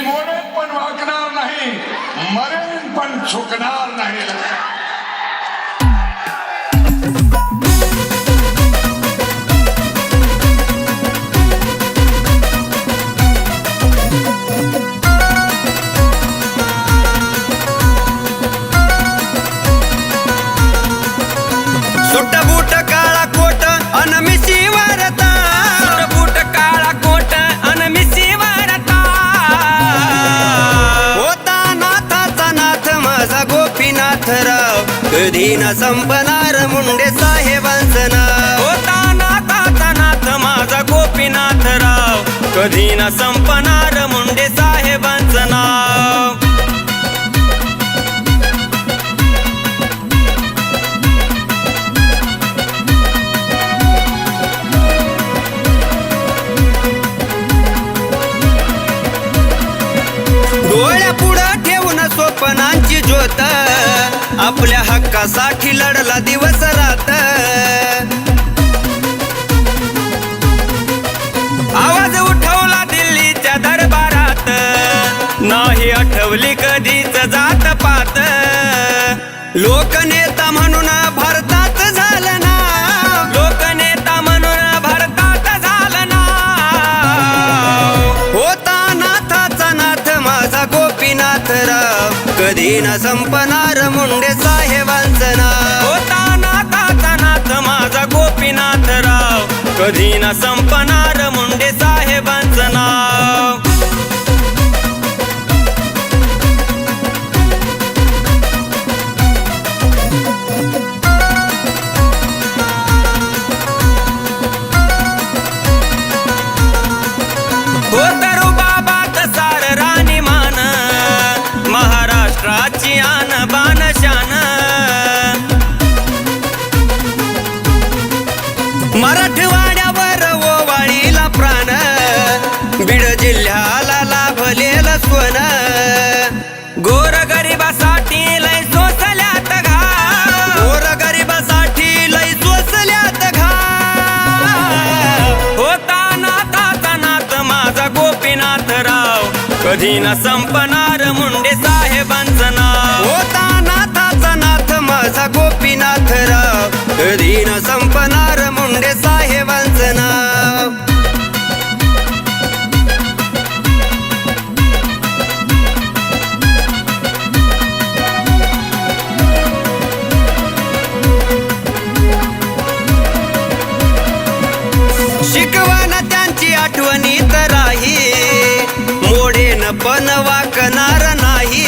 मोडेन पण वाकणार नाही, मरेन पण झुकणार नाही. सुट बूट काळा कोट अन मिशी वारता, सुट बूट काळा कोट अन मिशी वारता. होता नाथाचा नाथ माझा गोपीनाथराव, कधी न संपणार मुंडे साहेबांचं नाव. होता नाथाचा नाथ माझा गोपीनाथराव, कधी न संपणार मुंडे साहेबांचं नाव. डोळ्या पुढं ठेवून स्वप्नांची ज्योत, आपल्या हक्कासाठी लढला दिवस रात. आवाज उठवला दिल्लीच्या दरबारात, नाही आठवली कधीच जात पात. लोकनेता म्हणून भारतात झालं ना, लोकनेता म्हणून भारतात झालं ना. होता नाथाचा नाथ माझा गोपीनाथराव, कधी न संपणार मुंडे साहेबांचं नाव. होता नाथाचा नाथ माझा गोपीनाथराव, कधी न संपणार मुंडे साहेबांचं नाव. हो तरू बाबात सार राणीमान, महाराष्ट्राची आन बान शान. मराठवाड्यावर ओवाळीला प्राण, बीड जिल्ह्याला लाभलेलं सोन. गोरगरिबासाठी लय सोसल्यात घा, गोरगरिबासाठी लय सोसल्यात घा. होता नाथाचा नाथ माझा गोपीनाथराव, कधी न संपणार मुंडे साहेबांचं नाव. होता नाथाचा नाथ माझा गोपीनाथराव, कधी न संपणार मुंडे साहेबांचं नाव. शिकवण त्यांची आठवणीत राही, मोडेन पण वाकणार नाही.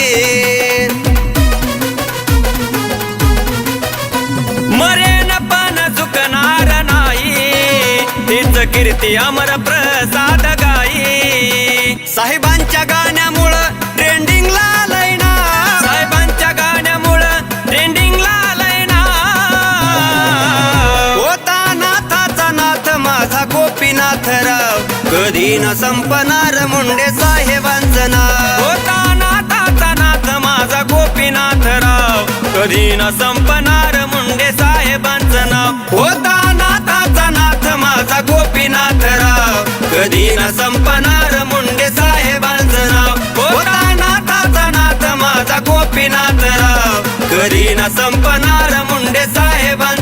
मरेन पण झुकणार नाही, तीच कीर्ती अमर प्रसाद गाई. साहेबांच्या गाण्यामुळं ट्रेंडिंगला आलंय ना, साहेबांच्या गाण्यामुळं ट्रेंडिंगला आलंय ना. होता नाथाचा नाथ माझा गोपीनाथराव, कधी न संपणार मुंडे साहेबांचं नाव. होता नाथाचा नाथ माझा गोपीनाथराव, कधी न संपणार मुंडे साहेबांचं नाव. होता नाथाचा नाथ माझा गोपीनाथराव, कधी न संपणार मुंडे साहेबांचं नाव. होता नाथाचा नाथ माझा गोपीनाथराव, कधी न संपणार मुंडे साहेबांचं